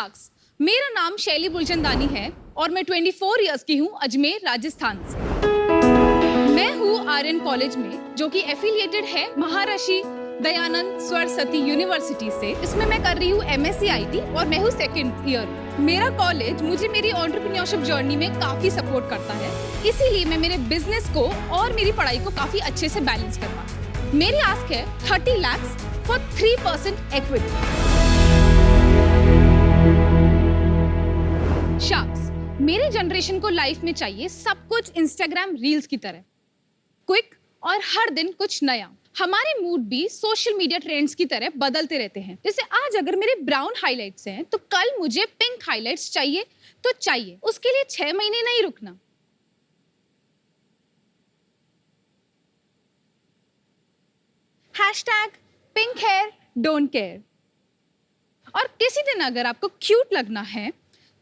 Sacks, मेरा नाम शैली बुलचंदानी है और मैं 24 इयर्स की हूँ अजमेर राजस्थान से। मैं हूँ आर्यन कॉलेज में जो कि एफिलिएटेड है महर्षि दयानंद सरस्वती यूनिवर्सिटी से। इसमें मैं कर रही हूँ MSc IT और मैं हूँ सेकंड ईयर। मेरा कॉलेज मुझे मेरी एंटरप्रेन्योरशिप जर्नी में काफी सपोर्ट करता है, इसीलिए मैं मेरे बिजनेस को और मेरी पढ़ाई को काफी अच्छे से बैलेंस कर पाती हूँ। मेरी आस्क है 30 lakhs फॉर 3% इक्विटी। शाक्स, मेरे जनरेशन को लाइफ में चाहिए सब कुछ इंस्टाग्राम रील्स की तरह, क्विक और हर दिन कुछ नया। हमारे मूड भी सोशल मीडिया ट्रेंड्स की तरह बदलते रहते हैं। जैसे आज अगर मेरे ब्राउन हाइलाइट्स हैं तो कल मुझे पिंक हाइलाइट्स चाहिए तो चाहिए। उसके लिए 6 महीने नहीं रुकना। #Pink hair don't care. और किसी दिन अगर आपको क्यूट लगना है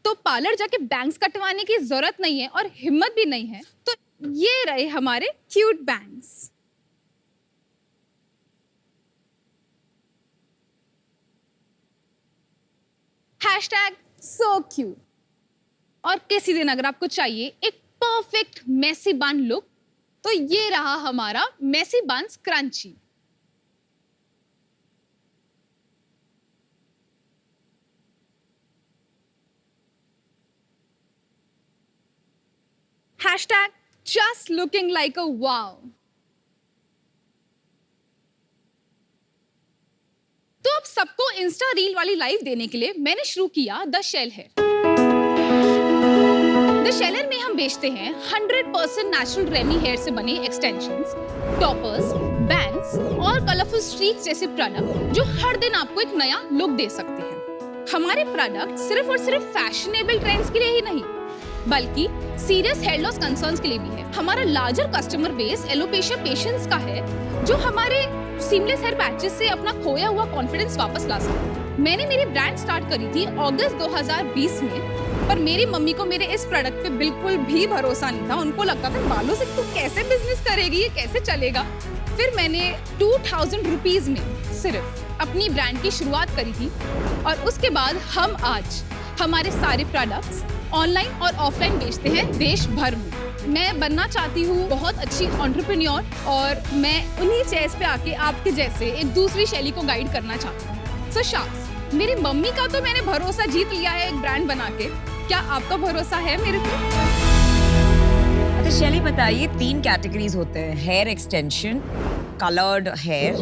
तो पार्लर जाके बैंग्स कटवाने की जरूरत नहीं है और हिम्मत भी नहीं है तो ये रहे हमारे क्यूट बैंग्स। #so cute। और किसी दिन अगर आपको चाहिए एक परफेक्ट मेसी बन लुक तो ये रहा हमारा messy buns crunchy. #just looking like a wow। तो अब सबको इंस्टा रील वाली लाइफ देने के लिए मैंने शुरू किया the shell hair. The shell hair में हम बेचते हैं 100% नेचुरल रेमी हेयर से बने एक्सटेंशंस, टॉपर्स, बैंड्स और कलरफुल स्ट्रीक्स जैसे प्रोडक्ट जो हर दिन आपको एक नया लुक दे सकते हैं। हमारे प्रोडक्ट सिर्फ और सिर्फ फैशनेबल ट्रेंड्स के लिए ही नहीं बल्कि सीरियस हेयर लॉस कंसर्न्स के लिए भी है। हमारा larger customer base alopecia patients का है जो हमारे सीमलेस हेयर पैचेस से अपना खोया हुआ कॉन्फिडेंस वापस ला सकते हैं। मैंने मेरी ब्रांड स्टार्ट करी थी अगस्त 2020 में, पर मेरी मम्मी को मेरे इस प्रोडक्ट पे बिल्कुल भी भरोसा नहीं था। उनको लगता था बालों से तू कैसे बिजनेस करेगी, ये कैसे चलेगा। फिर मैंने 2000 रुपीज में सिर्फ अपनी ब्रांड की शुरुआत करी थी और उसके बाद हम आज हमारे सारे प्रोडक्ट्स ऑनलाइन और ऑफलाइन बेचते हैं देश भर में। मैं बनना चाहती हूँ बहुत अच्छी एंटरप्रेन्योर और मैं उन्हीं चेयर्स पे आके आपके जैसे एक दूसरी शैली को गाइड करना चाहती हूँ। सो शाक्स, मेरी मम्मी का तो मैंने भरोसा जीत लिया है एक ब्रांड बना के। क्या आपका भरोसा है मेरे पे? अच्छा शैली बताइए, 3 कैटेगरीज होते हैं, हेयर एक्सटेंशन, कलर्ड हेयर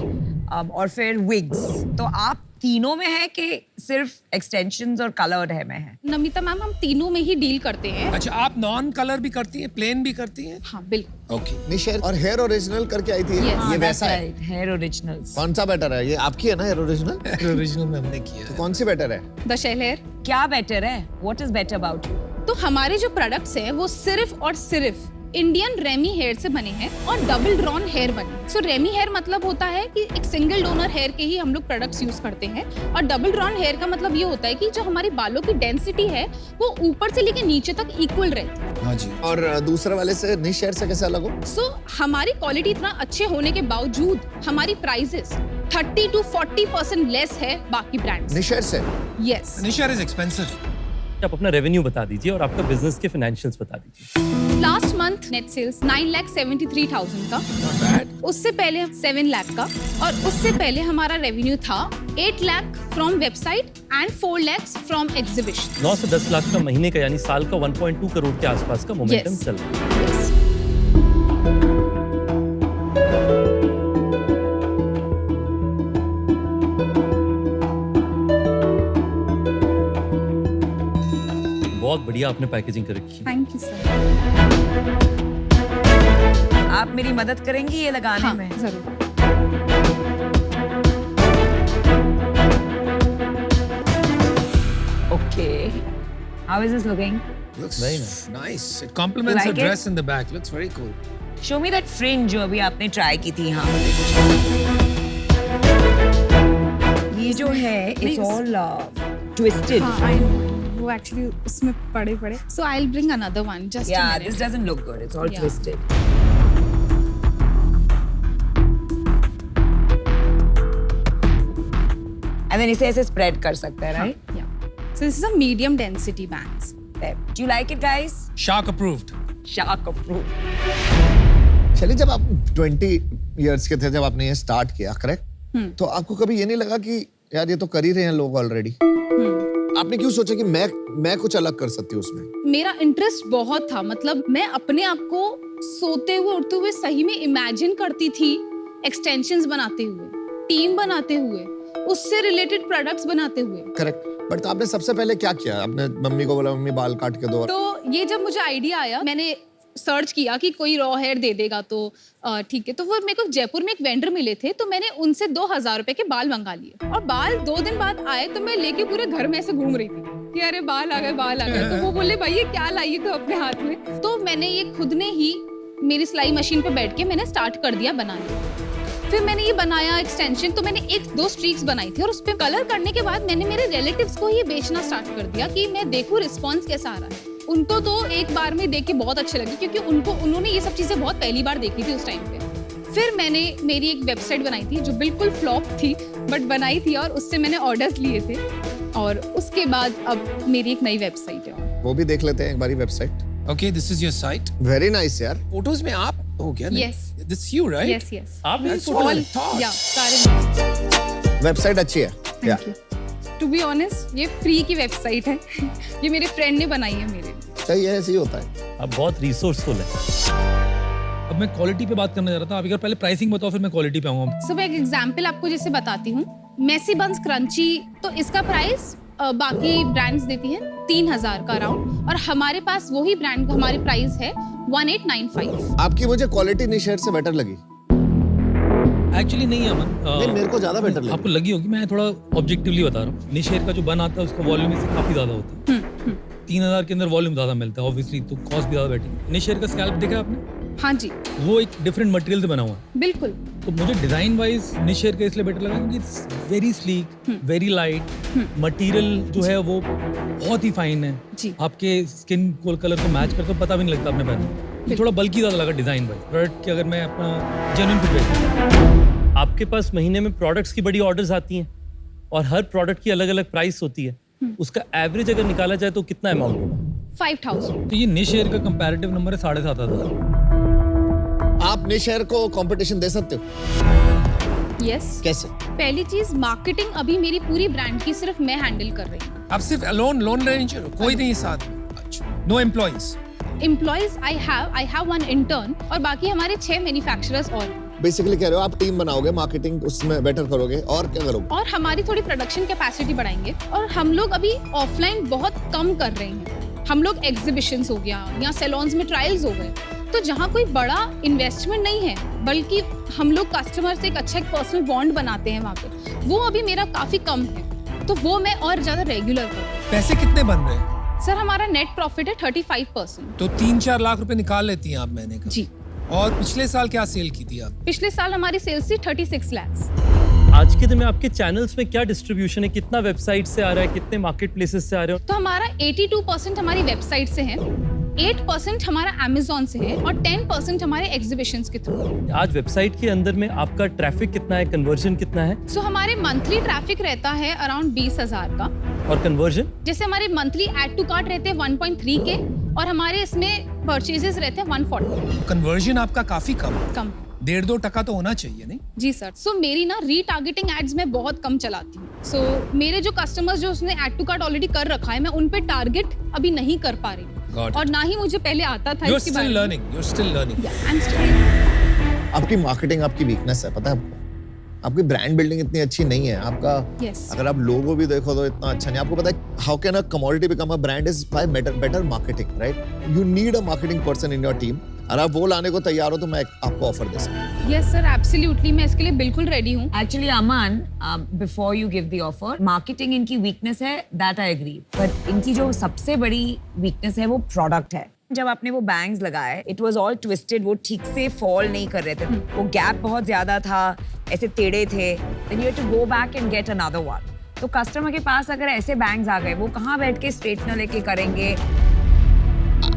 और फिर विग्स। तो आप तीनों में है कि सिर्फ एक्सटेंशंस और कलर्ड है में है? नमिता मैम, हम तीनों में ही डील करते हैं। अच्छा, आप नॉन कलर भी करती हैं, प्लेन भी करती हैं? हाँ बिल्कुल। ओके। निशा और हेयर ओरिजिनल करके आई थी। Yes. ये वैसा है। Hair originals. कौन सा बेटर है? ये आपकी है ना हेयर ओरिजिनल? ओरिजिनल में हमने किया तो है। कौन सी बेटर है? The shell hair. क्या बेटर है? What is better about you? तो हमारे जो प्रोडक्ट्स हैं वो सिर्फ और सिर्फ इंडियन रेमी हेयर से बने हैं और डबल ड्रॉन हेयर बने। सो रेमी हेयर मतलब होता है कि एक सिंगल डोनर हेयर के ही हम लोग प्रोडक्ट्स यूज करते हैं और डबल ड्रॉन हेयर का मतलब ये होता है कि जो हमारे बालों की डेंसिटी है वो ऊपर से लेके नीचे तक इक्वल रहती है। हाँ जी। और दूसरे वाले से निश हेयर से कैसे अलग हो? सो हमारी क्वालिटी इतना अच्छे होने के बावजूद हमारी प्राइसेस 30 to 40% लेस है बाकी ब्रांड्स। निश हेयर से? यस। Nisha is expensive. आप अपना रेवेन्यू बता दीजिए और आपका बिजनेस के फाइनेंशियल्स बता दीजिए। लास्ट मंथ नेट सेल्स 9,73,000 का, नॉट बैड। उससे पहले 7 लाख का और उससे पहले हमारा रेवेन्यू था 8 lakh from website and 4 lakh from exhibition. 9 से 10 लाख का महीने का यानी साल का 1.2 करोड़ के आसपास का मोमेंटम Yes. चल रहा है। बहुत बढ़िया आपने पैकेजिंग कर रखी है। Thank you sir. आप मेरी मदद करेंगी ये लगाने हाँ, में? जरूर। Okay, how is this looking? Looks Very nice. It complements You her like dress in the back. Looks very cool. Show me that fringe जो अभी आपने ट्राई की थी। हाँ, ये जो है इट्स ऑल ट्विस्टेड। हाँ, I know. वो एक्चुअली उसमें पड़े so I will bring another one just Yeah, this doesn't look good. It's all Yeah. twisted. And then इसे ऐसे स्प्रेड कर सकते हैं, right? या So this is a medium density bangs. Do you like it, guys? Shark approved. Shark approved. चलिए, जब आप 20 years के थे जब आपने ये स्टार्ट किया, करेक्ट, तो आपको कभी ये नहीं लगा कि यार ये तो कर ही रहे हैं लोग ऑलरेडी? आपने क्यों सोचा कि मैं कुछ अलग कर सकती हूँ उसमें? मेरा इंटरेस्ट बहुत था, मतलब मैं अपने आप को सोते हुए उठते हुए सही में इमेजिन करती थी, एक्सटेंशंस बनाते हुए, टीम बनाते हुए, उससे रिलेटेड प्रोडक्ट्स बनाते हुए। करेक्ट, बट आपने सबसे पहले क्या किया? आपने मम्मी को बोला मम्मी बाल काट के दो? तो ये जब मुझे आइडिया आया, मैंने सर्च किया कि कोई रॉ हेयर दे देगा तो ठीक है। तो वो मेरे को जयपुर में एक वेंडर मिले थे, तो मैंने उनसे 2000 रुपए के बाल मंगा लिए और बाल 2 दिन बाद आए तो मैं लेके पूरे घर में ऐसे घूम रही थी कि अरे बाल आ गए, बाल आ गए। तो वो बोले भाई ये क्या लाई तो अपने हाथ में। तो मैंने ये खुद ने ही मेरी सिलाई मशीन पे बैठ के मैंने स्टार्ट कर दिया बनाना। फिर मैंने ये बनाया एक्सटेंशन, तो मैंने 1-2 स्ट्रीक्स बनाई थी और उस पे कलर करने के बाद मैंने मेरे रिलेटिव्स को ये बेचना स्टार्ट कर दिया कि मैं देखूं रिस्पॉन्स कैसा आ रहा है। उनको तो एक बार में देख के बहुत अच्छे लगे क्योंकि उन्होंने ये सब चीजें बहुत पहली बार देखी थी उस टाइम पे। फिर मैंने मेरी एक वेबसाइट बनाई थी जो बिल्कुल फ्लॉप थी बट बनाई थी और उससे मैंने ऑर्डर्स लिए थे और उसके बाद अब मेरी एक नई वेबसाइट है। वो भी देख लेते हैं एक बारी website. Okay, this is your site. Very nice यार। Photos में आप हो क्या? Yes. This is you, right? Yes, yes. आप भी That's photo what I All, thought. yeah, सारे। वेबसाइट अच्छी है। या Thank you. To be honest, ये फ्री की वेबसाइट है। ये मेरे फ्रेंड ने बनाई है मेरे लिए। सही है, ऐसे ही होता है। आप बहुत रिसोर्सफुल है। अब मैं क्वालिटी पे बात करने जा रहा था। आप एक बार पहले प्राइसिंग बताओ, फिर मैं क्वालिटी पे आऊंगा। सो मैं एक एग्जांपल आपको जैसे बताती हूँ। मेसी बंस क्रंची, तो इसका प्राइस बाकी ब्रांड्स देती हैं 3000 का अराउंड और हमारे पास वही ब्रांड का हमारी प्राइस है 1895। आपकी मुझे क्वालिटी निशेर से बेटर लगी। एक्चुअली नहीं अमन, नहीं, मेरे को ज्यादा बेटर लगी। आपको लगी होगी, मैं थोड़ा ऑब्जेक्टिवली बता रहा हूँ। निशेर का जो बन आता है उसका वॉल्यूम इससे काफी ज्यादा होता है। 3000 के अंदर वॉल्यूम ज्यादा मिलता है ऑब्वियसली, तो कॉस्ट भी ज्यादा बैठी। निशेर का स्कैल्प देखा आपने? हाँ जी, वो एक डिफरेंट मटेरियल से बना हुआ है। बिल्कुल। तो मुझे डिजाइन वाइज निशेर का इसलिए बेटर लगा क्योंकि it's very sleek, very light, material जो है वो बहुत ही फाइन है जी। आपके स्किन कलर को मैच करके पता भी नहीं लगता आपने पहना। थोड़ा बल्कि ज्यादा लगा डिजाइन वाइज प्रोडक्ट के। अगर मैं अपना जेन्युइन फीडबैक, आपके पास महीने में प्रोडक्ट्स की बड़ी ऑर्डर्स आती हैं और हर प्रोडक्ट की अलग अलग प्राइस होती है, उसका एवरेज अगर निकाला जाए तो कितना अमाउंट होगा? 5000। तो ये निशेर का कंपैरेटिव नंबर है 7500। आप निशेर को कंपटीशन दे सकते हो? यस। कैसे? पहली चीज, मार्केटिंग अभी मेरी पूरी ब्रांड की सिर्फ मैं हैंडल कर रही हूँ। आप सिर्फ लोन रेंजर हो, कोई नहीं साथ में? अच्छा, no employees? Employees I have 1 intern और बाकी हमारे 6 मैन्युफैक्चरर्स और। बेसिकली कह रहे हो आप टीम बनाओगे, मार्केटिंग उसमें बेटर करोगे और क्या करोगे? और हमारी थोड़ी प्रोडक्शन कैपेसिटी बढ़ाएंगे और हम लोग अभी ऑफलाइन बहुत कम कर रहे हैं। हम लोग एग्जीबिशंस हो गया या सैलून्स में ट्रायल्स हो गए, तो जहाँ कोई बड़ा इन्वेस्टमेंट नहीं है बल्कि हम लोग कस्टमर से एक अच्छा एक पर्सनल बॉन्ड बनाते हैं वहाँ पे, वो अभी मेरा काफी कम है, तो वो मैं और ज्यादा रेगुलर करूँ। पैसे कितने बन रहे हैं? सर हमारा नेट प्रॉफिट है 35%। तो 3-4 लाख रुपए निकाल लेती हैं आप महीने का? जी। और पिछले साल क्या सेल की थी आप? पिछले साल हमारी सेल्स थी 36 लाख। आज के दिन में आपके चैनल्स में क्या डिस्ट्रीब्यूशन है? कितना वेबसाइट से आ रहा है, कितने मार्केट प्लेसेस से आ रहे हो? तो हमारा 82% हमारी वेबसाइट से है, 8% हमारा Amazon से है और 10% हमारे एग्जीबिशंस के थ्रू। आज वेबसाइट के अंदर में आपका ट्रैफिक कितना है, कन्वर्जन कितना है? सो हमारे मंथली ट्रैफिक रहता है अराउंड 20,000 का और कन्वर्जन? जैसे हमारे मंथली ऐड टू कार्ट रहते हैं 1.3 के और हमारे इसमें परचेजेस रहते हैं 140। कन्वर्जन आपका काफी कम है, कम। 1.5-2% तो होना चाहिए नहीं? जी सर। सो मेरी ना रीटारगेटिंग एड्स मैं बहुत कम चलाती हूँ। सो मेरे जो कस्टमर्स जो उसने ऐड टू कार्ट ऑलरेडी कर रखा है, मैं उन पे टारगेट अभी नहीं कर पा रही Got it. और ना ही मुझे पहले आता था। You're इसके still बारे में। learning. You're still learning. Yeah, I'm still- आपकी मार्केटिंग आपकी वीकनेस है, पता है आपको? आपकी ब्रांड बिल्डिंग इतनी अच्छी नहीं है आपका। Yes. अगर आप लोगो भी देखो तो इतना अच्छा नहीं। आपको पता है how can a commodity become a brand is by better marketing, right? You need a marketing person in your team. और आप वो लाने को तैयार हो तो मैं आपको ऑफर दे सकता हूँ। Yes sir, absolutely, मैं इसके लिए बिल्कुल रेडी हूँ। Actually, Aman, before you give the offer, marketing इनकी weakness है, that I agree. But इनकी जो सबसे बड़ी weakness है वो product है। जब आपने वो बैंग्स लगाए, it was all twisted, वो ठीक से फॉल नहीं कर रहे थे, वो गैप बहुत ज्यादा था, ऐसे टेढ़े थे, then you had to go back and get another one. तो कस्टमर के पास अगर ऐसे बैंग्स आ गए, वो कहाँ बैठ के स्ट्रेटनर लेके करेंगे?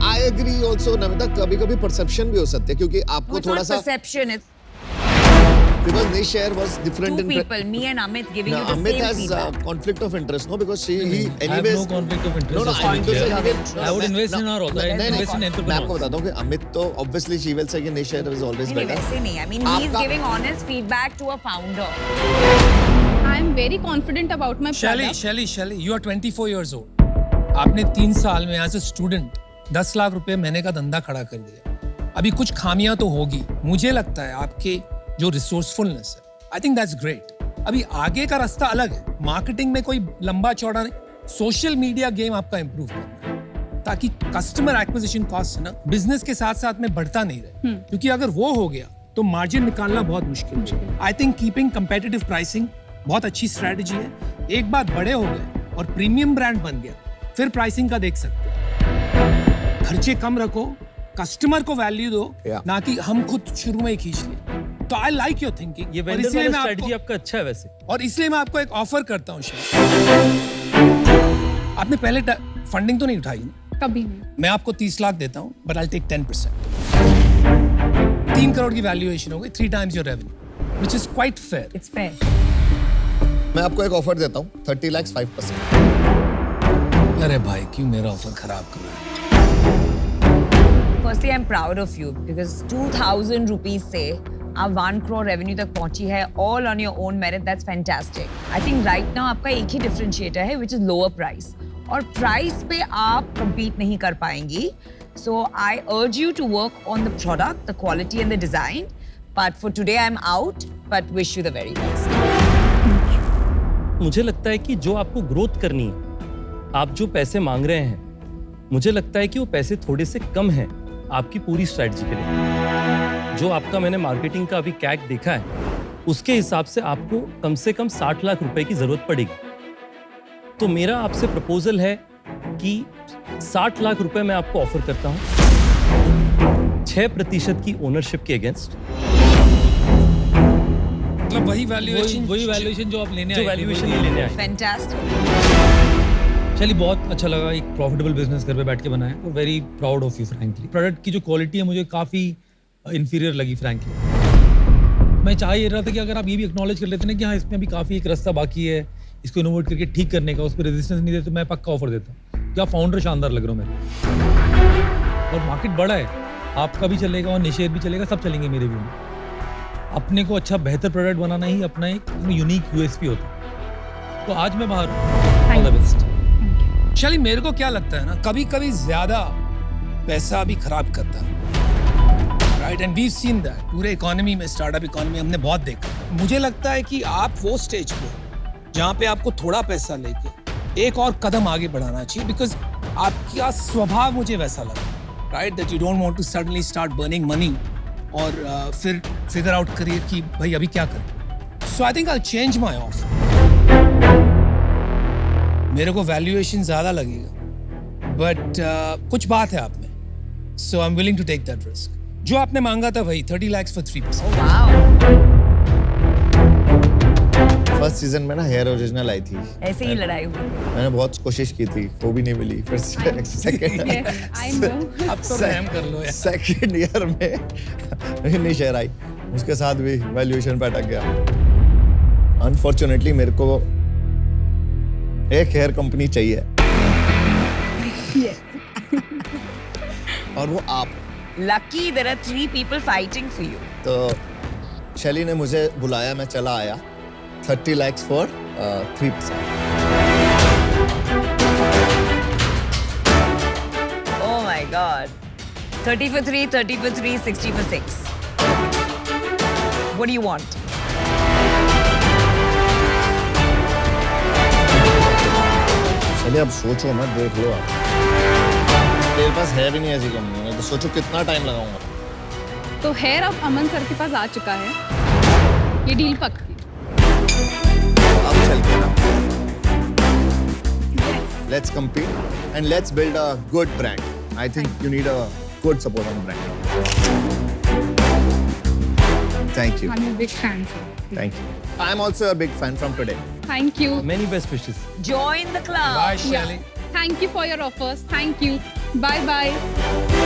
आई एग्री ऑल्सो नमिता, कभी कभी परसेप्शन भी हो सकती है क्योंकि आपको It's थोड़ा not सा perception, it's because niche hair was different Two in people, me and Amit, giving No, you the Amit same has feedback. conflict of interest, no, because he I have anyways. no conflict of interest. No, as I mean to say well. he will. I would invest in her also. I invest in मैं आपको entrepreneurs. बताता हूँ कि अमित तो obviously she will say कि niche hair is always नहीं, better. वैसे नहीं. I mean, he's आपका- giving honest feedback to a founder. I am very confident about my product. Shelly, you are 24 years old. आपने 3 साल में एज ए स्टूडेंट 10 लाख रुपए महीने का धंधा खड़ा कर दिया। अभी कुछ खामियां तो होगी, मुझे लगता है आपके जो रिसोर्सफुलनेस है, आई थिंक दैट्स ग्रेट। अभी आगे का रास्ता अलग है, मार्केटिंग में कोई लंबा चौड़ा नहीं, सोशल मीडिया गेम आपका इंप्रूव करना है ताकि कस्टमर एक्विजिशन कॉस्ट ना बिजनेस के साथ साथ में बढ़ता नहीं रहे, क्योंकि अगर वो हो गया तो मार्जिन निकालना बहुत मुश्किल है। I think keeping competitive pricing बहुत अच्छी स्ट्रेटजी है। एक बार बड़े हो गए और प्रीमियम ब्रांड बन गया, फिर प्राइसिंग का देख सकते हैं। खर्चे कम रखो, कस्टमर को वैल्यू दो, ना कि हम खुद शुरू में ही खींच ले। तो आई लाइक योर थिंकिंग। ये वेंडर वाला स्ट्रेटजी आपका अच्छा है वैसे। और इसलिए मैं आपको एक ऑफर करता हूँ शायद। आपने पहले फंडिंग तो नहीं उठाई ना? कभी नहीं। मैं आपको 30 लाख देता हूँ, बट आई टेक 10%। 3 करोड़ की वैल्यूएशन हो गई, 3 times your revenue, which is quite fair. It's fair. मैं आपको एक ऑफर देता हूँ 30 lakhs 5%. अरे भाई क्यों मेरा ऑफर खराब कर रहा है? Firstly, I'm proud of you because 2,000 rupees से आप 1 crore revenue तक पहुंची है, all on your own merit. That's fantastic. I think right now आपका एक ही differentiator है, which is lower price. और price पे आप compete नहीं कर पाएंगी. So I urge you to work on the product, the quality and the design. But for today, I'm out. But wish you the very best. मुझे लगता है कि जो आपको ग्रोथ करनी है, आप जो पैसे मांग रहे हैं, मुझे लगता है कि वो पैसे थोड़े से कम हैं आपकी पूरी स्ट्रैटेजी के लिए। जो आपका मैंने मार्केटिंग का अभी कैक देखा है, उसके हिसाब से आपको कम से कम 60 लाख रुपए की जरूरत पड़ेगी। तो मेरा आपसे प्रपोजल है कि 60 लाख रुपए मैं आपको ऑफर करता हूं 6% की ओनरशिप के अगेंस्ट। मतलब वही वैल्यूएशन जो आप लेने जो आए थे, वैल्यूएशन ये लेने आए। Fantastic. चलिए बहुत अच्छा लगा, एक प्रॉफिटेबल बिजनेस घर पे बैठ के बनाया और very proud of you frankly. Product की जो क्वालिटी है मुझे काफ़ी इंफीरियर लगी फ्रैंकली। मैं चाह ये रहा था कि अगर आप ये भी एक्नॉलेज कर लेते ना कि हाँ इसमें अभी काफ़ी एक रास्ता बाकी है, इसको इनोवेट करके ठीक करने का, उस पर रेजिस्टेंस नहीं देते, मैं पक्का ऑफर देता। क्या फाउंडर शानदार लग रहा हो मेरे, और मार्केट बड़ा है, आपका भी चलेगा और निशेर भी चलेगा, सब चलेंगे मेरे व्यू में। अपने को अच्छा बेहतर प्रोडक्ट बनाना ही अपना एक यूनिक यूएसपी होता है। तो आज मैं बाहर हूँ, ऑल द बेस्ट। चलिए मेरे को क्या लगता है ना, कभी कभी ज्यादा पैसा भी खराब करता है, right? And we seen that पूरे इकोनॉमी में, स्टार्टअप इकोनॉमी हमने बहुत देखा। मुझे लगता है कि आप वो स्टेज पे जहाँ पे आपको थोड़ा पैसा लेके एक और कदम आगे बढ़ाना चाहिए, बिकॉज आपका स्वभाव मुझे वैसा लगा, right? That you don't want to suddenly start burning money और फिर फिगर आउट करिए कि भाई अभी क्या करें। So I think I change my offer. मेरे को वैल्यूएशन ज्यादा लगेगा, बट कुछ बात है आप में, so I am willing to take that risk. जो आपने मांगा था वही 30 lakhs for 3%। Wow. First season में ना हेयर ओरिजिनल आई थी, ऐसे ही लड़ाई हुई। मैंने बहुत कोशिश की थी, वो भी नहीं मिली। फिर सेकंड Yes, I know. अब तो रहम कर लो यार। सेकंड ईयर में नहीं शेयर आई, उसके साथ भी वैल्यूएशन पे अटक गया। अनफॉर्चुनेटली मेरे को एक हेयर कंपनी चाहिए और वो आप। Lucky there are 3 people fighting for you. तो शैली ने मुझे बुलाया, मैं चला आया। 30 lakhs for 3%। Oh my God. 30 for 3, 30 for 3, 60 for 6. What do you want? चलिए अब सोचो मत, देख लो आप। मेरे पास है भी नहीं ऐसी कंपनी में, तो सोचो कितना टाइम लगाऊंगा। तो हेयर अब अमन सर के पास आ चुका है, ये डील पक्की। अब चल के ना, let's compete and let's build a good brand. I think you need a good support on brand. Thank you. I'm a big fan. Thank you. I'm also a big fan from today. Thank you. Many best wishes. Join the club. Bye, Shelly. Yeah. Thank you for your offers. Thank you. Bye bye.